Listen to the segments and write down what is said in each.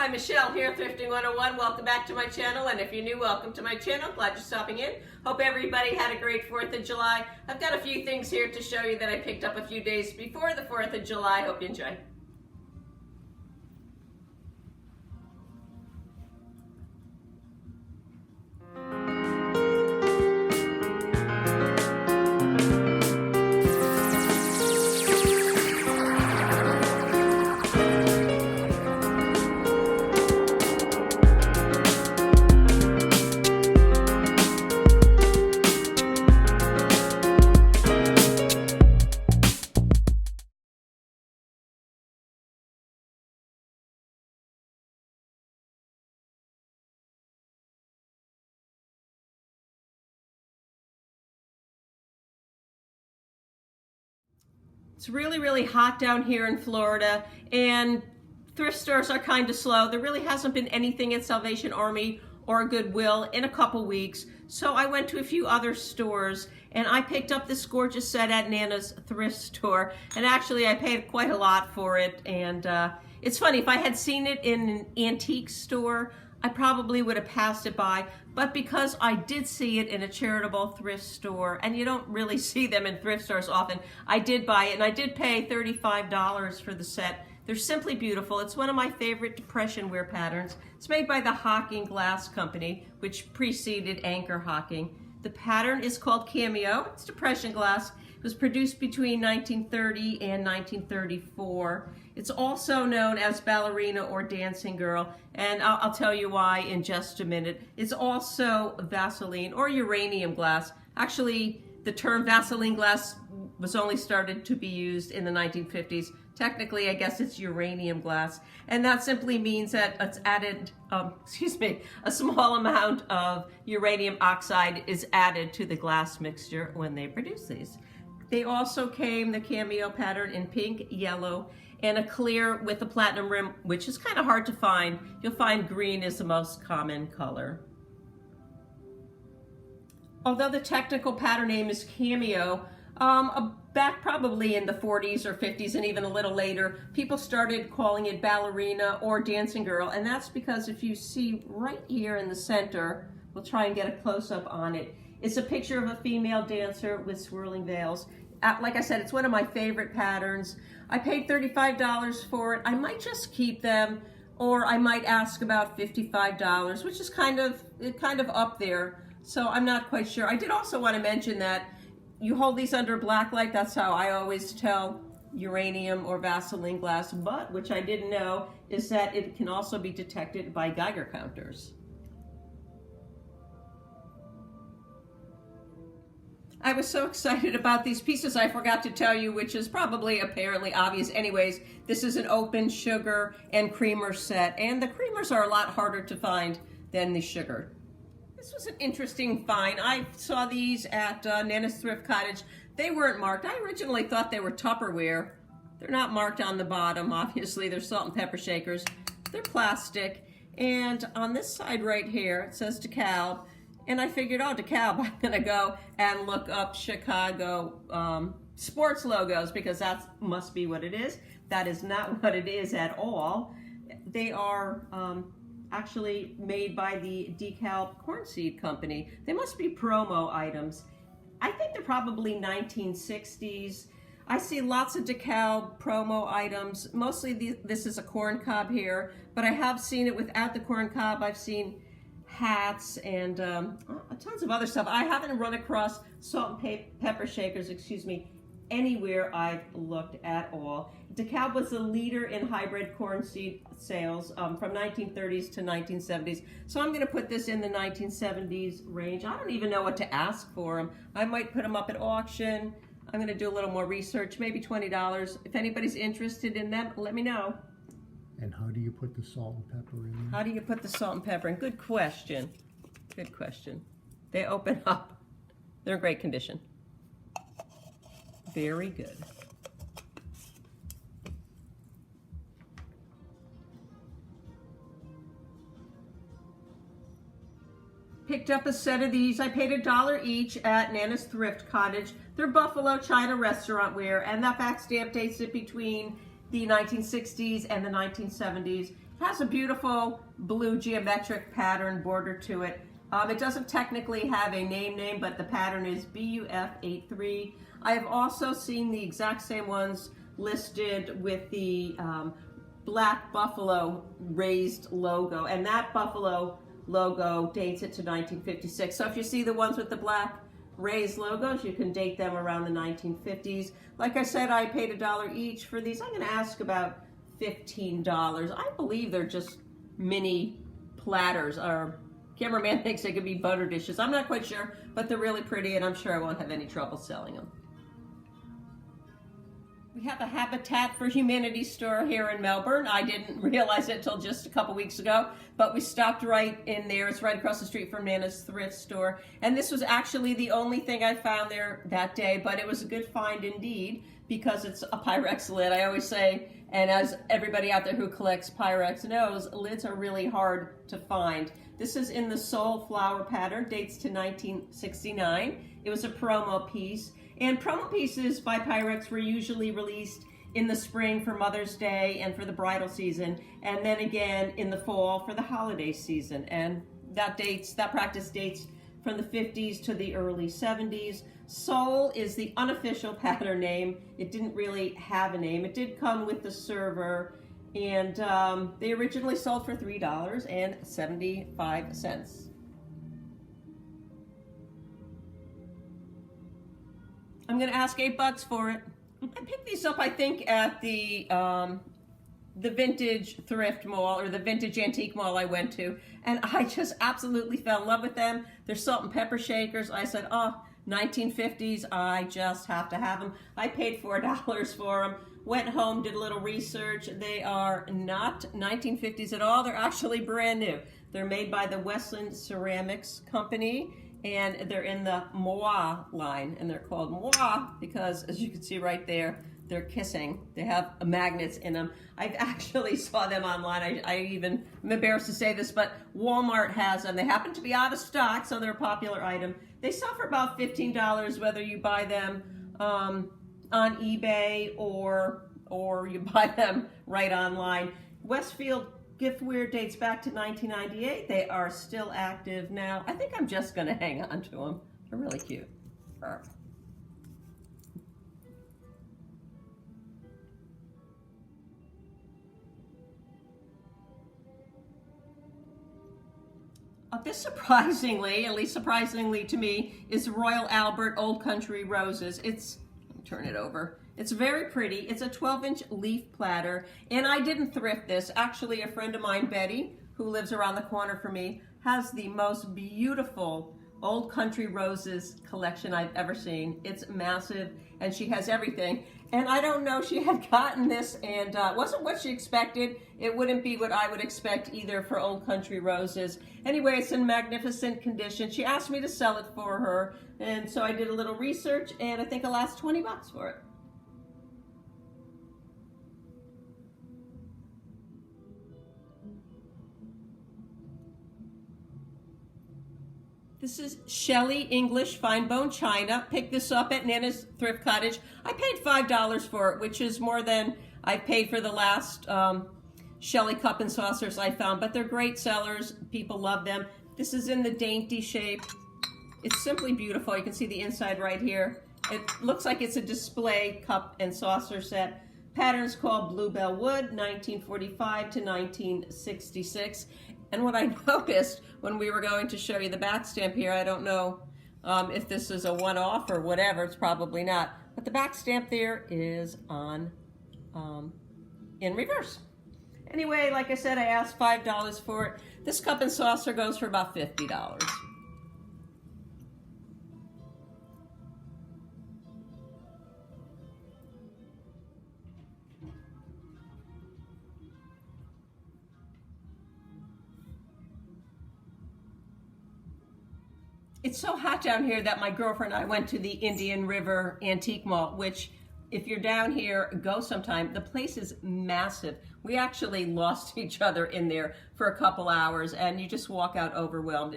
Hi, Michelle here, Thrifting 101. Welcome back to my channel, and if you're new, welcome to my channel. Glad you're stopping in. Hope everybody had a great 4th of July. I've got a few things here to show you that I picked up a few days before the 4th of July. Hope you enjoy. It's really hot down here in Florida, and thrift stores are kind of slow. There really hasn't been anything at Salvation Army or Goodwill in a couple weeks. So I went to a few other stores and I picked up this gorgeous set at Nana's thrift store. And actually I paid quite a lot for it. And it's funny, if I had seen it in an antique store, I probably would have passed it by, but because I did see it in a charitable thrift store, and you don't really see them in thrift stores often, I did buy it, and I did pay $35 for the set. They're simply beautiful. It's one of my favorite Depression wear patterns. It's made by the Hocking Glass Company, which preceded Anchor Hocking. The pattern is called Cameo. It's Depression glass. It was produced between 1930 and 1934. It's also known as ballerina or dancing girl, and I'll tell you why in just a minute. It's also Vaseline or uranium glass. Actually, the term Vaseline glass was only started to be used in the 1950s. Technically, I guess it's uranium glass, and that simply means that it's added, a small amount of uranium oxide is added to the glass mixture when they produce these. They also came, the Cameo pattern, in pink, yellow, and a clear with a platinum rim, which is kind of hard to find. You'll find green is the most common color. Although the technical pattern name is Cameo, back probably in the 40s or 50s and even a little later, people started calling it ballerina or dancing girl, and that's because if you see right here in the center, we'll try and get a close-up on it. It's a picture of a female dancer with swirling veils. Like I said, it's one of my favorite patterns. I paid $35 for it. I might just keep them, or I might ask about $55, which is kind of up there. So I'm not quite sure. I did also want to mention that you hold these under black light. That's how I always tell uranium or Vaseline glass, but which I didn't know is that it can also be detected by Geiger counters. I was so excited about these pieces, I forgot to tell you, which is probably apparently obvious anyways. This is an open sugar and creamer set, and the creamers are a lot harder to find than the sugar. This was an interesting find. I saw these at Nana's Thrift Cottage. They weren't marked. I originally thought they were Tupperware. They're not marked on the bottom, obviously. They're salt and pepper shakers. They're plastic, and on this side right here, it says DeKalb. And I figured, oh, DeKalb, I'm gonna go and look up Chicago sports logos because that must be what it is. That is not what it is at all. They are actually made by the DeKalb corn seed company. They must be promo items. I think they're probably 1960s. I see lots of DeKalb promo items. Mostly this is a corn cob here, but I have seen it without the corn cob. I've seen hats and tons of other stuff. I haven't run across salt and pepper shakers, anywhere I've looked at all. DeKalb was the leader in hybrid corn seed sales from 1930s to 1970s. So I'm gonna put this in the 1970s range. I don't even know what to ask for them. I might put them up at auction. I'm gonna do a little more research, maybe $20. If anybody's interested in them, let me know. And how do you put the salt and pepper in? How do you put the salt and pepper in? Good question. Good question. They open up. They're in great condition. Very good. Picked up a set of these. I paid $1 each at Nana's Thrift Cottage. They're Buffalo China restaurant wear, and that back stamp dates it between the 1960s and the 1970s. Has a beautiful blue geometric pattern border to it. It doesn't technically have a name, but the pattern is BUF83. I have also seen the exact same ones listed with the black buffalo raised logo, and that buffalo logo dates it to 1956. So if you see the ones with the black raised logos, you can date them around the 1950s. Like I said, I paid $1 each for these. I'm going to ask about $15. I believe they're just mini platters. Our cameraman thinks they could be butter dishes. I'm not quite sure, but they're really pretty, and I'm sure I won't have any trouble selling them. We have a Habitat for Humanity store here in Melbourne. I didn't realize it till just a couple weeks ago, but we stopped right in there. It's right across the street from Nana's thrift store. And this was actually the only thing I found there that day, but it was a good find indeed because it's a Pyrex lid. I always say, and as everybody out there who collects Pyrex knows, lids are really hard to find. This is in the Soul Flower pattern, dates to 1969. It was a promo piece. And promo pieces by Pyrex were usually released in the spring for Mother's Day and for the bridal season, and then again in the fall for the holiday season. And that practice dates from the 50s to the early 70s. Soul is the unofficial pattern name. It didn't really have a name. It did come with the server, and they originally sold for $3.75. I'm going to ask $8 for it. I picked these up, I think, at the vintage thrift mall or the vintage antique mall I went to, and I just absolutely fell in love with them. They're salt and pepper shakers. I said, oh, 1950s, I just have to have them. I paid $4 for them. Went home, did a little research. They are not 1950s at all. They're actually brand new. They're made by the Westland Ceramics Company, and they're in the Moi line, and they're called Moi because, as you can see right there, they're kissing. They have magnets in them. I've actually saw them online. I'm embarrassed to say this, but Walmart has them. They happen to be out of stock, so they're a popular item. They sell for about $15, whether you buy them on eBay or you buy them right online. Westfield Giftware dates back to 1998. They are still active now. I think I'm just going to hang on to them. They're really cute. Perfect. This surprisingly, at least surprisingly to me, is Royal Albert Old Country Roses. Let me turn it over. It's very pretty. It's a 12-inch leaf platter, and I didn't thrift this. Actually, a friend of mine, Betty, who lives around the corner from me, has the most beautiful Old Country Roses collection I've ever seen. It's massive, and she has everything. And I don't know, she had gotten this, and it wasn't what she expected. It wouldn't be what I would expect either for Old Country Roses. Anyway, it's in magnificent condition. She asked me to sell it for her, and so I did a little research, and I think I'll ask $20 for it. This is Shelley English Fine Bone China. Picked this up at Nana's Thrift Cottage. I paid $5 for it, which is more than I paid for the last Shelley cup and saucers I found, but they're great sellers. People love them. This is in the dainty shape. It's simply beautiful. You can see the inside right here. It looks like it's a display cup and saucer set. Pattern's called Bluebell Wood, 1945 to 1966. And what I noticed when we were going to show you the back stamp here, I don't know if this is a one-off or whatever, it's probably not, but the back stamp there is on in reverse. Anyway, like I said, I asked $5 for it. This cup and saucer goes for about $50. It's so hot down here that my girlfriend and I went to the Indian River Antique Mall, which if you're down here, go sometime. The place is massive. We actually lost each other in there for a couple hours, and you just walk out overwhelmed.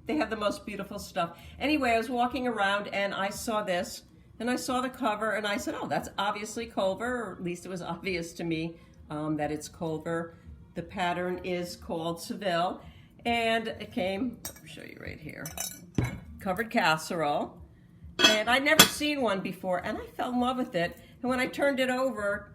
They have the most beautiful stuff. Anyway, I was walking around and I saw this, and I saw the cover, and I said, oh, that's obviously Culver, or at least it was obvious to me that it's Culver. The pattern is called Seville, and it came, I'll show you right here, covered casserole. And I'd never seen one before, and I fell in love with it. And when I turned it over,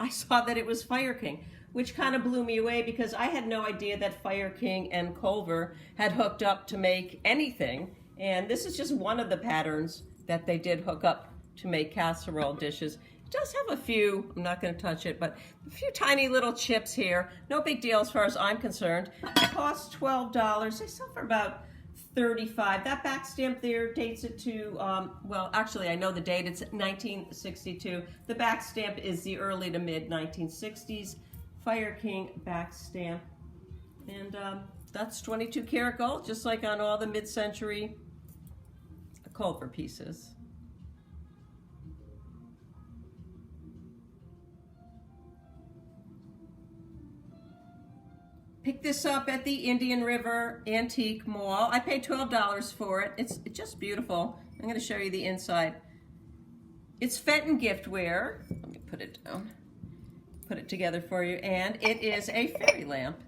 I saw that it was Fire King, which kind of blew me away because I had no idea that Fire King and Culver had hooked up to make anything. And this is just one of the patterns that they did hook up to make casserole dishes. It does have a few, I'm not going to touch it, but a few tiny little chips here. No big deal as far as I'm concerned. It costs $12. They sell for about $35. That back stamp there dates it to, well, actually I know the date, it's 1962. The back stamp is the early to mid 1960s. Fire King back stamp. And that's 22 karat gold, just like on all the mid-century Culver pieces. Picked this up at the Indian River Antique Mall. I paid $12 for it. It's just beautiful. I'm going to show you the inside. It's Fenton giftware. Let me put it down. Put it together for you. And it is a fairy lamp.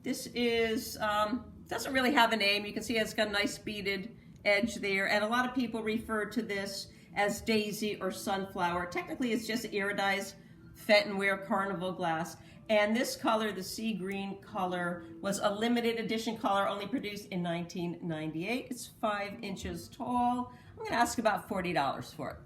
This is, doesn't really have a name. You can see it's got a nice beaded edge there. And a lot of people refer to this as daisy or sunflower. Technically, it's just iridized Fentonware carnival glass. And this color, the sea green color, was a limited edition color only produced in 1998. It's 5 inches tall. I'm going to ask about $40 for it.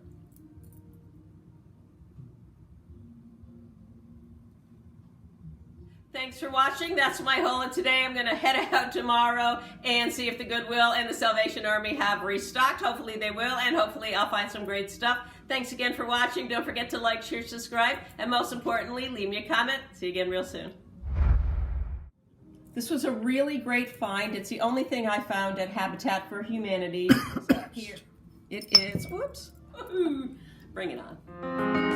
Thanks for watching. That's my haul today. I'm going to head out tomorrow and see if the Goodwill and the Salvation Army have restocked. Hopefully they will, and hopefully I'll find some great stuff. Thanks again for watching. Don't forget to like, share, subscribe, and most importantly, leave me a comment. See you again real soon. This was a really great find. It's the only thing I found at Habitat for Humanity. Here it is. Whoops. Bring it on.